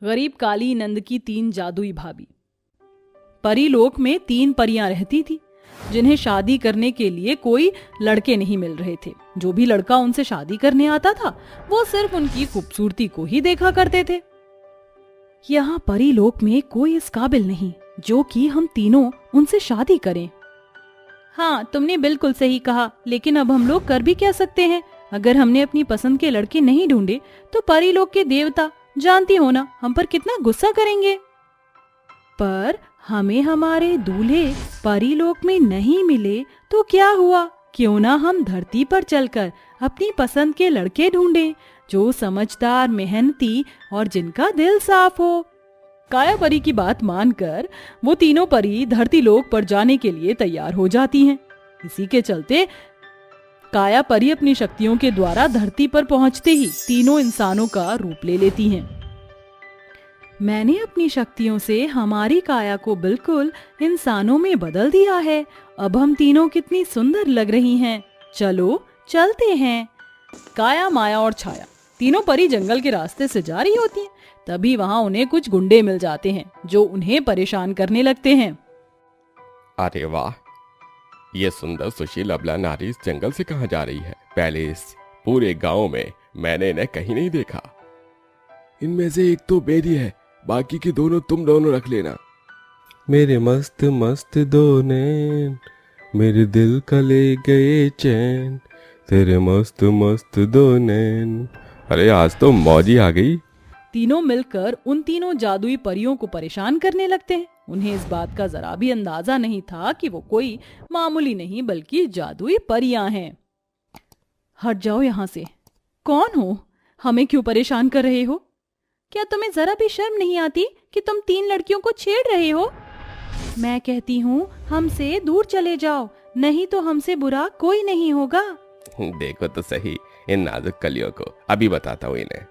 गरीब काली नंद की 3 जादुई भाभी। परीलोक में 3 परियां रहती थी जिन्हें शादी करने के लिए कोई लड़के नहीं मिल रहे थे। जो भी लड़का उनसे शादी करने आता था वो सिर्फ उनकी खूबसूरती को ही देखा करते थे। यहाँ परीलोक में कोई इस काबिल नहीं जो कि हम तीनों उनसे शादी करें। हाँ, तुमने बिल्कुल सही कहा, लेकिन अब हम लोग कर भी क्या सकते हैं? अगर हमने अपनी पसंद के लड़के नहीं ढूंढे तो परीलोक के देवता, जानती हो ना, हम पर कितना गुस्सा करेंगे। पर हमें हमारे दूल्हे परीलोक में नहीं मिले तो क्या हुआ? क्यों ना हम धरती पर चलकर अपनी पसंद के लड़के ढूंढें जो समझदार, मेहनती और जिनका दिल साफ हो। काया परी की बात मानकर वो तीनों परी धरती लोक पर जाने के लिए तैयार हो जाती हैं। इसी के चलते काया परी अपनी शक्तियों के द्वारा धरती पर पहुंचते ही तीनों इंसानों का रूप ले लेती हैं। मैंने अपनी शक्तियों से हमारी काया को बिल्कुल इंसानों में बदल दिया है। अब हम तीनों कितनी सुंदर लग रही हैं। चलो चलते हैं। काया, माया और छाया तीनों परी जंगल के रास्ते से जा रही होती हैं। तभी वहां उन्हें कुछ गुंडे मिल जाते हैं जो उन्हें परेशान करने लगते हैं। अरे वाह, ये सुंदर सुशील अबला नारी इस जंगल से कहाँ जा रही है? पहले इस पूरे गांव में मैंने इन्हें कहीं नहीं देखा। इनमें से एक तो मेरी है, बाकी की दोनों तुम दोनों रख लेना। मेरे मस्त मस्त दो नैन, मेरे दिल का ले गए चैन, तेरे मस्त मस्त दो नैन। अरे आज तो मौज ही आ गई। तीनों मिलकर उन तीनों जादुई परियों को परेशान करने लगते हैं। उन्हें इस बात का जरा भी अंदाजा नहीं था कि वो कोई मामूली नहीं बल्कि जादुई परियां हैं। हट जाओ यहाँ से। कौन हो? हमें क्यों परेशान कर रहे हो? क्या तुम्हें जरा भी शर्म नहीं आती कि तुम 3 लड़कियों को छेड़ रहे हो? मैं कहती हूँ हमसे दूर चले जाओ, नहीं तो हमसे बुरा कोई नहीं होगा। देखो तो सही इन नाजुक कलियों को, अभी बताता हूँ इन्हें।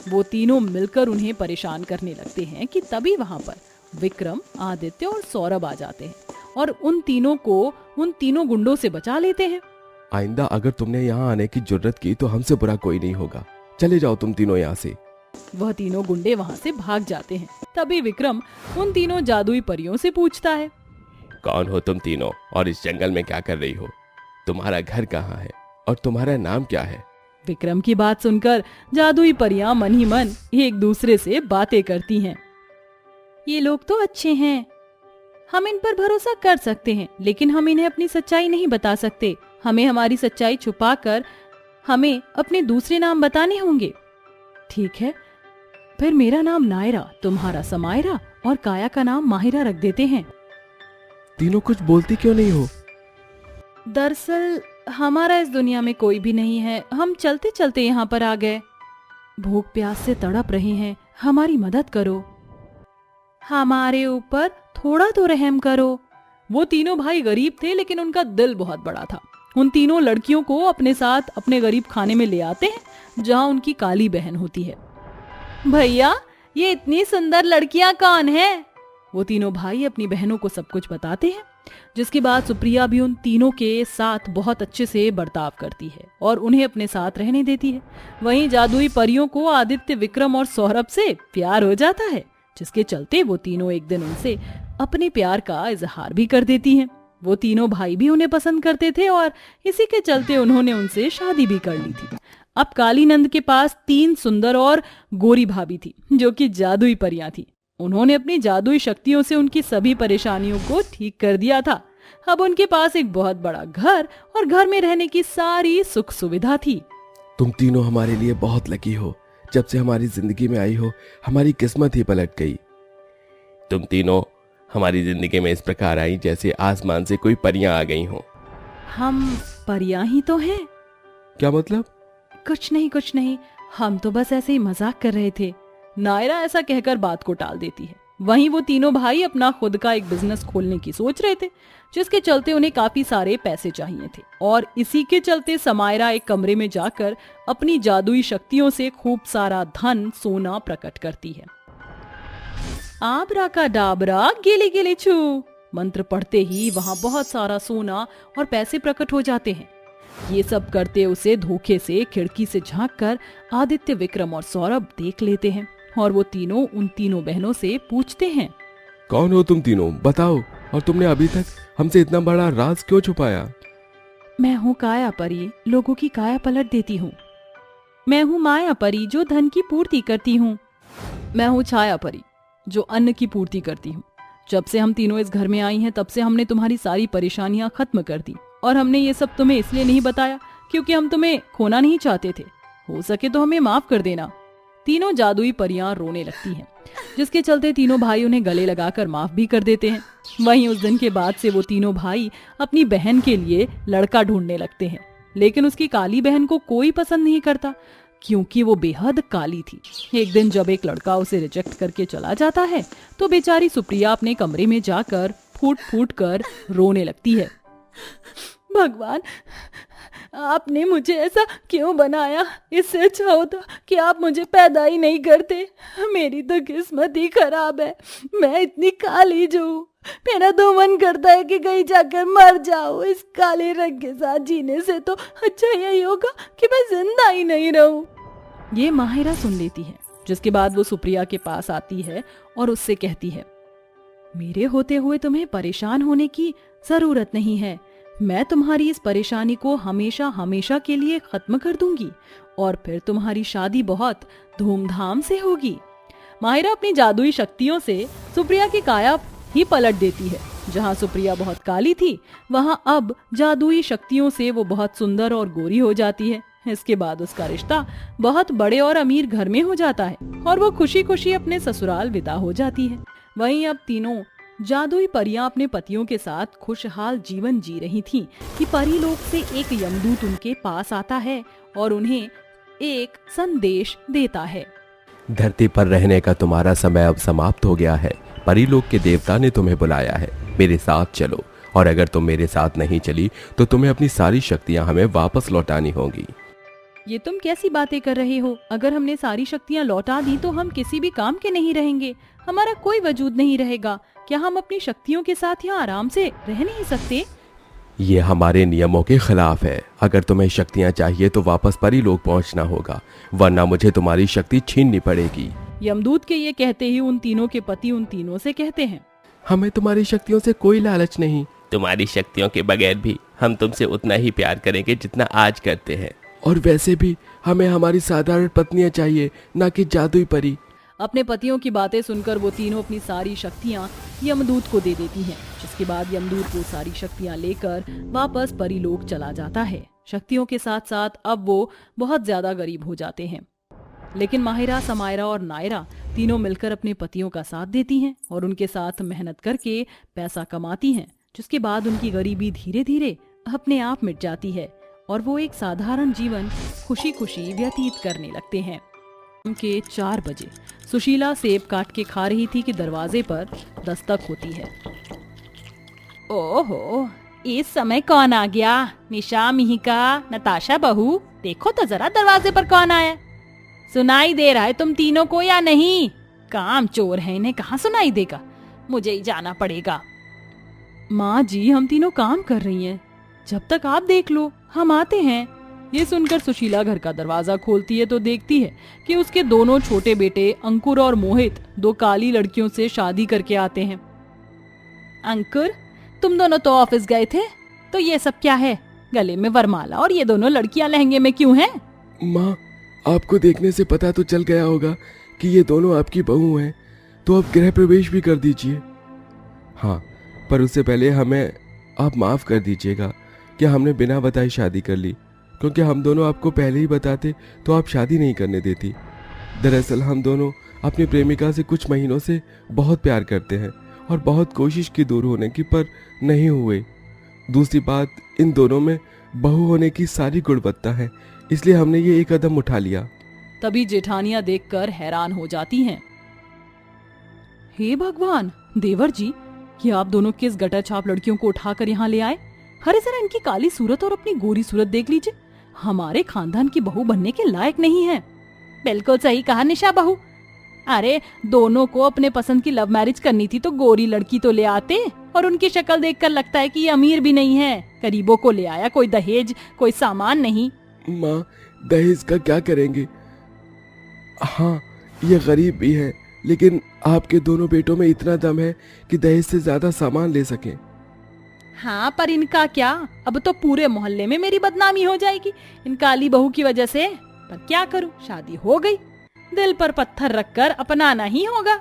वो तीनों मिलकर उन्हें परेशान करने लगते हैं कि तभी वहां पर विक्रम, आदित्य और सौरभ आ जाते हैं और उन तीनों को उन तीनों गुंडों से बचा लेते हैं। आइंदा अगर तुमने यहाँ आने की जरूरत की तो हमसे बुरा कोई नहीं होगा। चले जाओ तुम तीनों यहाँ से। वह तीनों गुंडे वहां से भाग जाते हैं। तभी विक्रम उन तीनों जादुई परियों से पूछता है, कौन हो तुम तीनों और इस जंगल में क्या कर रही हो? तुम्हारा घर कहाँ है और तुम्हारा नाम क्या है? विक्रम की बात सुनकर जादुई परियां मन ही मन एक दूसरे से बातें करती हैं। ये लोग तो अच्छे हैं, हम इन पर भरोसा कर सकते हैं, लेकिन हम इन्हें अपनी सच्चाई नहीं बता सकते। हमें हमारी सच्चाई छुपाकर हमें अपने दूसरे नाम बताने होंगे। ठीक है, फिर मेरा नाम नायरा, तुम्हारा समायरा और काया का नाम माहिरा रख देते हैं। तीनों कुछ बोलती क्यों नहीं हो? दरअसल हमारा इस दुनिया में कोई भी नहीं है, हम चलते चलते यहाँ पर आ गए। भूख प्यास से तड़प रहे हैं, हमारी मदद करो, हमारे ऊपर थोड़ा तो रहम करो। वो तीनों भाई गरीब थे लेकिन उनका दिल बहुत बड़ा था। उन तीनों लड़कियों को अपने साथ अपने गरीब खाने में ले आते हैं जहाँ उनकी काली बहन होती है। भैया, ये इतनी सुंदर लड़कियां कौन हैं? वो तीनों भाई अपनी बहनों को सब कुछ बताते हैं, जिसके बाद सुप्रिया भी उन तीनों के साथ बहुत अच्छे से बर्ताव करती है और उन्हें अपने साथ रहने देती है। वहीं जादुई परियों को आदित्य, विक्रम और सौरभ से प्यार हो जाता है, जिसके चलते वो तीनों एक दिन उनसे अपने प्यार का इजहार भी कर देती हैं। वो तीनों भाई भी उन्हें पसंद करते थे और इसी के चलते उन्होंने उनसे शादी भी कर ली थी। अब काली नंद के पास 3 सुंदर और गोरी भाभी थी जो कि जादुई परियां थी। उन्होंने अपनी जादुई शक्तियों से उनकी सभी परेशानियों को ठीक कर दिया था। अब उनके पास एक बहुत बड़ा घर और घर में रहने की सारी सुख सुविधा थी। तुम तीनों हमारे लिए बहुत लकी हो। जब से हमारी जिंदगी में आई हो, हमारी किस्मत ही पलट गई। तुम तीनों हमारी जिंदगी में इस प्रकार आई जैसे आसमान से कोई परियां आ गई हों। हम परियां ही तो हैं। क्या मतलब? कुछ नहीं, हम तो बस ऐसे ही मजाक कर रहे थे। नायरा ऐसा कहकर बात को टाल देती है। वहीं वो तीनों भाई अपना खुद का एक बिजनेस खोलने की सोच रहे थे, जिसके चलते उन्हें काफी सारे पैसे चाहिए थे और इसी के चलते समायरा एक कमरे में जाकर अपनी जादुई शक्तियों से खूब सारा धन, सोना प्रकट करती है। आबरा का डाबरा गिली गिली छू मंत्र पढ़ते ही वहां बहुत सारा सोना और पैसे प्रकट हो जाते हैं। ये सब करते उसे धोखे से खिड़की से झांककर आदित्य, विक्रम और सौरभ देख लेते हैं। और वो तीनों उन तीनों बहनों से पूछते हैं, कौन हो तुम तीनों, बताओ, और तुमने अभी तक हमसे इतना बड़ा राज क्यों छुपाया? मैं हूँ काया परी, लोगों की काया पलट देती हूँ। मैं हूँ माया परी, जो धन की पूर्ति करती हूँ। मैं हूँ छाया परी, जो अन्न की पूर्ति करती हूँ। जब से हम तीनों इस घर में आई हैं, तब से हमने तुम्हारी सारी परेशानियां खत्म कर दी, और हमने ये सब तुम्हें इसलिए नहीं बताया क्योंकि हम तुम्हें खोना नहीं चाहते थे। हो सके तो हमें माफ कर देना। तीनों जादुई परियां रोने लगती हैं, जिसके चलते तीनों भाई उन्हें गले लगाकर माफ भी कर देते हैं। वहीं उस दिन के बाद से वो तीनों भाई अपनी बहन के लिए लड़का ढूंढने लगते हैं, लेकिन उसकी काली बहन को कोई पसंद नहीं करता क्योंकि वो बेहद काली थी। एक दिन जब एक लड़का उसे रिजेक्ट करके चला जाता है तो बेचारी सुप्रिया अपने कमरे में जाकर फूट फूट कर रोने लगती है। भगवान, आपने मुझे ऐसा क्यों बनाया? इससे अच्छा होता कि आप मुझे पैदा ही नहीं करते। मेरी तो किस्मत ही खराब है। मैं इतनी काली जो हूँ, मेरा तो मन करता है कि कहीं जाकर मर जाऊं। इस काले रंग के साथ जीने से तो अच्छा यही होगा कि मैं जिंदा ही नहीं रहूं। ये माहिरा सुन लेती है, जिसके बाद वो सुप्रिया के पास आती है और उससे कहती है, मेरे होते हुए तुम्हें परेशान होने की जरूरत नहीं है। मैं तुम्हारी इस परेशानी को हमेशा हमेशा के लिए खत्म कर दूंगी और फिर तुम्हारी शादी बहुत धूमधाम से होगी। माहिरा अपनी जादुई शक्तियों से सुप्रिया की काया ही पलट देती है। जहाँ सुप्रिया बहुत काली थी, वहाँ अब जादुई शक्तियों से वो बहुत सुंदर और गोरी हो जाती है। इसके बाद उसका रिश्ता बहुत बड़े और अमीर घर में हो जाता है और वो खुशी खुशी अपने ससुराल विदा हो जाती है। वहीं अब तीनों जादुई परियां अपने पतियों के साथ खुशहाल जीवन जी रही थीं कि परीलोक से एक यमदूत उनके पास आता है और उन्हें एक संदेश देता है। धरती पर रहने का तुम्हारा समय अब समाप्त हो गया है। परीलोक के देवता ने तुम्हें बुलाया है। मेरे साथ चलो, और अगर तुम मेरे साथ नहीं चली तो तुम्हें अपनी सारी शक्तियां हमें वापस लौटानी होंगी। ये तुम कैसी बातें कर रहे हो? अगर हमने सारी शक्तियां लौटा दी तो हम किसी भी काम के नहीं रहेंगे, हमारा कोई वजूद नहीं रहेगा। क्या हम अपनी शक्तियों के साथ यहाँ आराम से रह नहीं सकते? ये हमारे नियमों के खिलाफ है। अगर तुम्हें शक्तियाँ चाहिए तो वापस परीलोक पहुँचना होगा, वरना मुझे तुम्हारी शक्ति छीननी पड़ेगी। यमदूत के ये कहते ही उन तीनों के पति उन तीनों से कहते हैं, हमें तुम्हारी शक्तियों से कोई लालच नहीं। तुम्हारी शक्तियों के बगैर भी हम तुमसे उतना ही प्यार करेंगे जितना आज करते हैं। और वैसे भी हमें हमारी साधारण पत्नियां चाहिए, ना कि जादुई परी। अपने पतियों की बातें सुनकर वो तीनों अपनी सारी शक्तियां यमदूत को दे देती हैं, जिसके बाद यमदूत वो सारी शक्तियां लेकर वापस परीलोक चला जाता है। शक्तियों के साथ साथ अब वो बहुत ज्यादा गरीब हो जाते हैं, लेकिन माहिरा, समायरा और नायरा तीनों मिलकर अपने पतियों का साथ देती हैं और उनके साथ मेहनत करके पैसा कमाती हैं, जिसके बाद उनकी गरीबी धीरे धीरे अपने आप मिट जाती है और वो एक साधारण जीवन खुशी खुशी व्यतीत करने लगते हैं। उनके 4 बजे सुशीला सेब काट के खा रही थी कि दरवाजे पर दस्तक होती है। ओहो, इस समय कौन आ गया? निशा, मिहिका, नताशा बहू, देखो तो जरा दरवाजे पर कौन आया। सुनाई दे रहा है तुम तीनों को या नहीं? काम चोर है, इन्हें कहाँ सुनाई देगा। मुझे ही जाना पड़ेगा। माँ जी, हम तीनों काम कर रही हैं, जब तक आप देख लो, हम आते हैं। ये सुनकर सुशीला घर का दरवाजा खोलती है तो देखती है कि उसके दोनों छोटे बेटे अंकुर और मोहित 2 काली लड़कियों से शादी करके आते हैं। अंकुर, तुम दोनों तो ऑफिस गए थे, तो ये सब क्या है? गले में वरमाला और ये दोनों लड़कियां लहंगे में क्यों हैं? माँ, आपको देखने से पता तो चल गया होगा कि ये दोनों आपकी बहू हैं, तो अब गृह प्रवेश भी कर दीजिए। हाँ, पर उससे पहले हमें आप माफ कर दीजिएगा कि हमने बिना बताए शादी कर ली, क्योंकि हम दोनों आपको पहले ही बताते तो आप शादी नहीं करने देती। दरअसल हम दोनों अपनी प्रेमिका से कुछ महीनों से बहुत प्यार करते हैं और बहुत कोशिश की दूर होने की, पर नहीं हुए। दूसरी बात, इन दोनों में बहू होने की सारी गुणवत्ता है, इसलिए हमने ये एक कदम उठा लिया। तभी जेठानियां देखकर हैरान हो जाती हैं। हे भगवान, देवर जी, ये आप दोनों किस गटर छाप लड़कियों को उठाकर यहाँ ले आए? अरे जरा इनकी काली सूरत और अपनी गोरी सूरत देख लीजिए, हमारे खानदान की बहू बनने के लायक नहीं है। बिल्कुल सही कहा निशा बहू। अरे दोनों को अपने पसंद की लव मैरिज करनी थी तो गोरी लड़की तो ले आते, और उनकी शक्ल देखकर लगता है कि ये अमीर भी नहीं है। गरीबों को ले आया, कोई दहेज, कोई सामान नहीं। माँ, दहेज का क्या करेंगे? हाँ, ये गरीब भी है, लेकिन आपके दोनों बेटों में इतना दम है कि दहेज से ज्यादा सामान ले सकें। हाँ, पर इनका क्या, अब तो पूरे मोहल्ले में मेरी बदनामी हो जाएगी इन काली बहू की वजह से। पर क्या करूं, शादी हो गई, दिल पर पत्थर रखकर अपनाना ही होगा।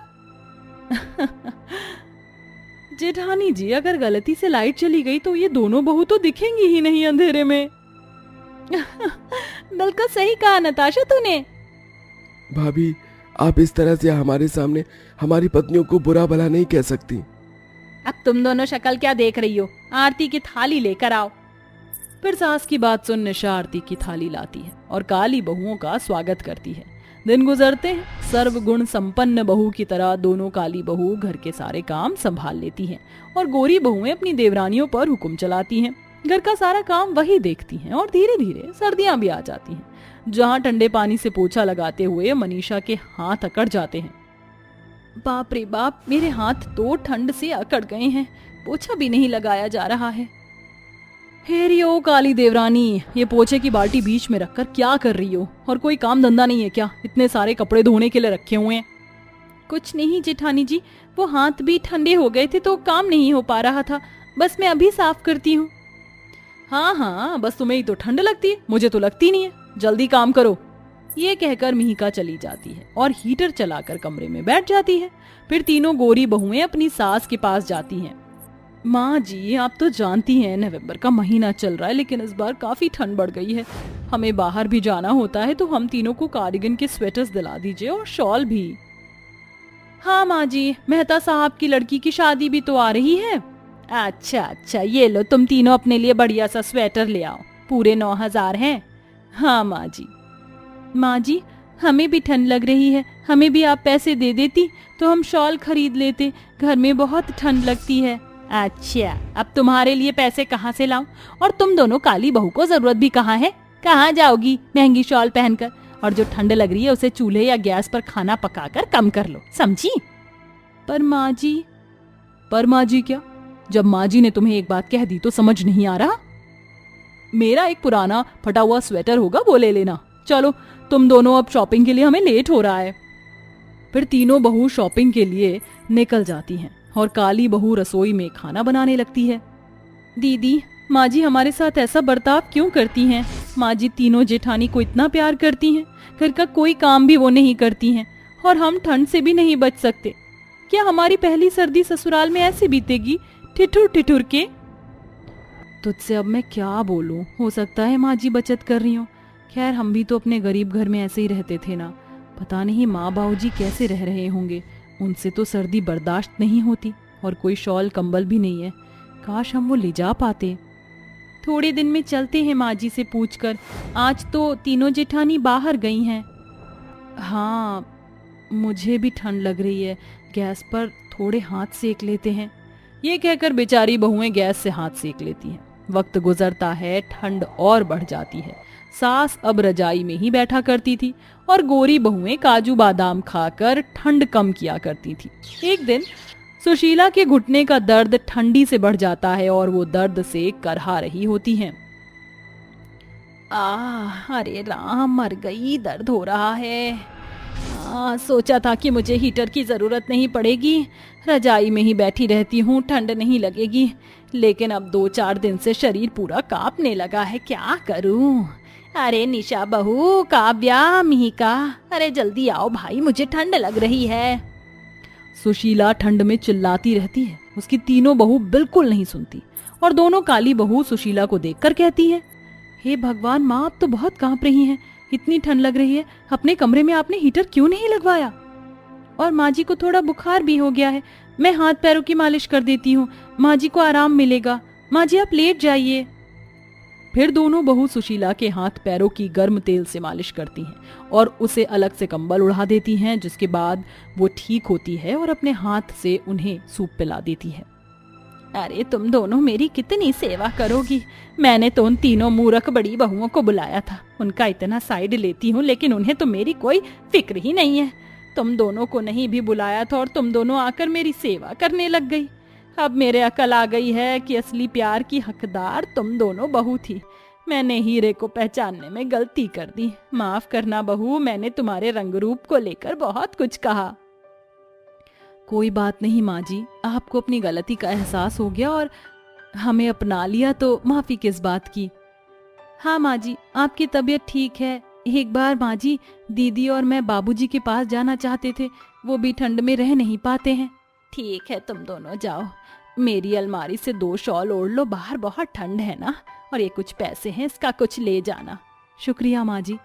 जेठानी जी, अगर गलती से लाइट चली गई तो ये दोनों बहू तो दिखेंगी ही नहीं अंधेरे में। बिल्कुल सही कहा नताशा तूने। भाभी, आप इस तरह से हमारे सामने हमारी पत्नियों को बुरा भला नहीं कह सकती। अब तुम दोनों शक्ल क्या देख रही हो, आरती की थाली लेकर आओ। फिर सास की बात सुन निशा आरती की थाली लाती है और काली बहुओं का स्वागत करती है। दिन गुजरते हैं, सर्वगुण संपन्न बहू की तरह दोनों काली बहू घर के सारे काम संभाल लेती हैं और गोरी बहुएं अपनी देवरानियों पर हुक्म चलाती हैं। घर का सारा काम वही देखती हैं और धीरे धीरे सर्दियां भी आ जाती हैं, जहां ठंडे पानी से पोछा लगाते हुए मनीषा के हाथ अकड़ जाते हैं। बाप रे बाप, मेरे हाथ तो ठंड से अकड़ गए हैं, पोछा भी नहीं लगाया जा रहा है। हेरी ओ काली देवरानी, ये पोछे की बाल्टी बीच में रखकर क्या कर रही हो, और कोई काम धंधा नहीं है क्या, इतने सारे कपड़े धोने के लिए रखे हुए हैं। कुछ नहीं जेठानी जी, वो हाथ भी ठंडे हो गए थे तो काम नहीं हो पा रहा था, बस मैं अभी साफ करती हूँ। हाँ हाँ, बस तुम्हें ही तो ठंड लगती है, मुझे तो लगती नहीं है, जल्दी काम करो। ये कहकर मिहिका चली जाती है और हीटर चलाकर कमरे में बैठ जाती है। फिर तीनों गोरी बहुएं अपनी सास के पास जाती हैं। माँ जी, आप तो जानती हैं नवंबर का महीना चल रहा है, लेकिन इस बार काफी ठंड बढ़ गई है, हमें बाहर भी जाना होता है, तो हम तीनों को कार्डिगन के स्वेटर्स दिला दीजिए और शॉल भी। हाँ माँ जी, मेहता साहब की लड़की की शादी भी तो आ रही है। अच्छा अच्छा, ये लो तुम तीनों अपने लिए बढ़िया सा स्वेटर ले आओ, पूरे 9,000 हैं। हाँ माँ जी। माँ जी, हमें भी ठंड लग रही है, हमें भी आप पैसे दे देती तो हम शॉल खरीद लेते, घर में बहुत ठंड लगती है। अच्छा, अब तुम्हारे लिए पैसे कहाँ से लाऊं, और तुम दोनों काली बहू को जरूरत भी कहाँ है, कहाँ जाओगी महंगी शॉल पहनकर, और जो ठंड लग रही है उसे चूल्हे या गैस पर खाना पकाकर कम कर लो, समझी। पर माँ जी क्या, जब माँ जी ने तुम्हें एक बात कह दी तो समझ नहीं आ रहा। मेरा एक पुराना फटा हुआ स्वेटर होगा, वो ले लेना। चलो तुम दोनों अब शॉपिंग के लिए, हमें लेट हो रहा है। फिर तीनों बहू शॉपिंग के लिए निकल जाती हैं और काली बहू रसोई में खाना बनाने लगती है। दीदी, माँ जी हमारे साथ ऐसा बर्ताव क्यों करती हैं? माँ जी तीनों जेठानी को इतना प्यार करती हैं, घर का कोई काम भी वो नहीं करती हैं, और हम ठंड से भी नहीं बच सकते। क्या हमारी पहली सर्दी ससुराल में ऐसे बीतेगी, ठिठुर ठिठुर के? तुझसे अब मैं क्या बोलूं, हो सकता है माँ जी बचत कर रही हो। खैर, हम भी तो अपने गरीब घर में ऐसे ही रहते थे ना, पता नहीं माँ बाबूजी कैसे रह रहे होंगे, उनसे तो सर्दी बर्दाश्त नहीं होती, और कोई शॉल कंबल भी नहीं है, काश हम वो ले जा पाते। थोड़े दिन में चलते हैं माँ जी से पूछकर, आज तो तीनों जेठानी बाहर गई हैं। हाँ, मुझे भी ठंड लग रही है, गैस पर थोड़े हाथ सेक लेते हैं। ये कहकर बेचारी बहुएं गैस से हाथ सेक लेती हैं। वक्त गुजरता है, ठंड और बढ़ जाती है। सास अब रजाई में ही बैठा करती थी और गोरी बहुएं काजू बादाम खाकर ठंड कम किया करती थी। एक दिन सुशीला के घुटने का दर्द ठंडी से बढ़ जाता है और वो दर्द से करहा रही होती हैं। अरे राम, मर गई, दर्द हो रहा है। सोचा था कि मुझे हीटर की जरूरत नहीं पड़ेगी, रजाई में ही बैठी रहती हूँ, ठंड नहीं लगेगी, लेकिन अब 2-4 दिन से शरीर पूरा कांपने लगा है, क्या करूं? अरे निशा बहू, काव्या, मिहिका, अरे जल्दी आओ भाई, मुझे ठंड लग रही है। सुशीला ठंड में चिल्लाती रहती है, उसकी तीनों बहू बिल्कुल नहीं सुनती, और दोनों काली बहू सुशीला को देखकर कहती है, हे भगवान माँ, आप तो बहुत कांप रही हैं, इतनी ठंड लग रही है, अपने कमरे में आपने हीटर क्यों नहीं लगवाया? और माँ जी को थोड़ा बुखार भी हो गया है, मैं हाथ पैरों की मालिश कर देती हूँ, माँ जी को आराम मिलेगा, माँ जी आप लेट जाइए। फिर दोनों बहू सुशीला के हाथ पैरों की गर्म तेल से मालिश करती हैं और उसे अलग से कंबल उड़ा देती हैं, जिसके बाद वो ठीक होती है और अपने हाथ से उन्हें सूप पिला देती है। अरे तुम दोनों मेरी कितनी सेवा करोगी, मैंने तो उन तीनों मूर्ख बड़ी बहुओं को बुलाया था, उनका इतना साइड लेती हूँ, लेकिन उन्हें तो मेरी कोई फिक्र ही नहीं है। तुम दोनों को नहीं भी बुलाया था और तुम दोनों आकर मेरी सेवा करने लग गई। अब मेरे अकल आ गई है कि असली प्यार की हकदार तुम दोनों बहू थी। मैंने हीरे को पहचानने में गलती कर दी। माफ करना बहू, मैंने तुम्हारे रंग रूप को लेकर बहुत कुछ कहा। कोई बात नहीं माँ जी, आपको अपनी गलती का एहसास हो गया और हमें अपना लिया तो माफी किस बात की। हाँ माँ जी, आपकी तबीयत ठीक है। एक बार माँ जी, दीदी और मैं बाबूजी के पास जाना चाहते थे, वो भी ठंड में रह नहीं पाते हैं। ठीक है, तुम दोनों जाओ। मेरी अलमारी से 2 शॉल ओढ़ लो, बाहर बहुत ठंड है ना, और ये कुछ पैसे हैं, इसका कुछ ले जाना। शुक्रिया माँ जी।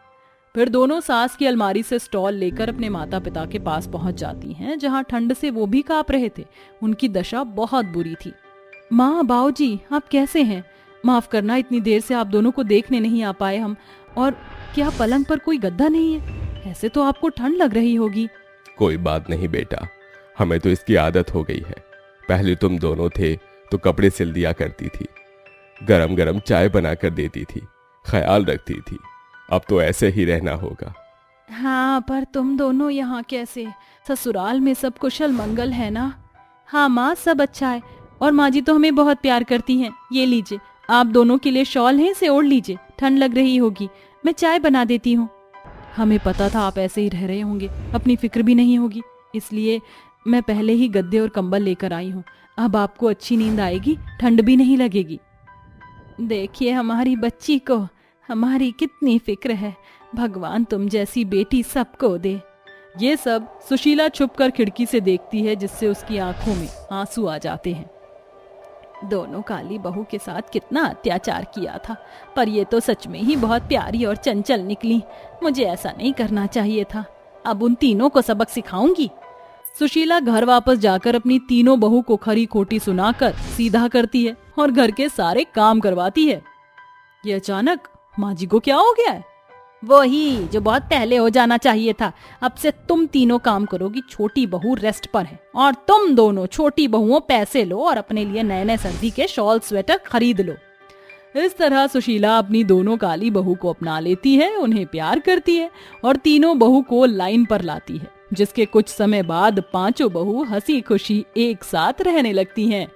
फिर दोनों सास की अलमारी से स्टॉल लेकर अपने माता पिता के पास पहुंच जाती हैं, जहां ठंड से वो भी कांप रहे थे। उनकी दशा बहुत बुरी थी। माँ, बाऊजी, आप कैसे हैं? माफ करना, इतनी देर से आप दोनों को देखने नहीं आ पाए हम। और क्या पलंग पर कोई गद्दा नहीं है? ऐसे तो आपको ठंड लग रही होगी। कोई बात नहीं बेटा, हमें तो इसकी आदत हो गई है। पहले तुम दोनों थे तो कपड़े सिल दिया करती थी, गरम गरम चाय बना कर देती थी, ख्याल रखती थी। अब तो ऐसे ही रहना होगा। हाँ, पर तुम दोनों यहाँ कैसे? ससुराल में सब कुशल मंगल है ना? हाँ माँ, सब अच्छा है। और माँ जी तो हमें बहुत प्यार करती हैं। ये लीजिए, आप दोनों के लिए शॉल है, इसे ओढ़ लीजिए, ठंड लग रही होगी। मैं चाय बना देती हूँ। हमें पता था आप ऐसे ही रह रहे होंगे, अपनी फिक्र भी नहीं होगी, इसलिए मैं पहले ही गद्दे और कंबल लेकर आई हूँ। अब आपको अच्छी नींद आएगी, ठंड भी नहीं लगेगी। देखिए हमारी बच्ची को, हमारी कितनी फिक्र है। भगवान तुम जैसी बेटी सबको दे। ये सब सुशीला छुपकर खिड़की से देखती है, जिससे उसकी आंखों में आंसू आ जाते हैं। दोनों काली बहू के साथ कितना अत्याचार किया था, पर ये तो सच में ही बहुत प्यारी और चंचल निकली। मुझे ऐसा नहीं करना चाहिए था। अब उन तीनों को सबक सिखाऊंगी। सुशीला घर वापस जाकर अपनी तीनों बहू को खरी खोटी सुनाकर सीधा करती है और घर के सारे काम करवाती है। ये अचानक माँ जी को क्या हो गया है? वो ही जो बहुत पहले हो जाना चाहिए था। अब से तुम तीनों काम करोगी, छोटी बहू रेस्ट पर है। और तुम दोनों छोटी बहुओं पैसे लो और अपने लिए नए नए सर्दी के शॉल स्वेटर खरीद लो। इस तरह सुशीला अपनी दोनों काली बहू को अपना लेती है, उन्हें प्यार करती है और तीनों बहू को लाइन पर लाती है, जिसके कुछ समय बाद पांचों बहू हंसी खुशी एक साथ रहने लगती हैं।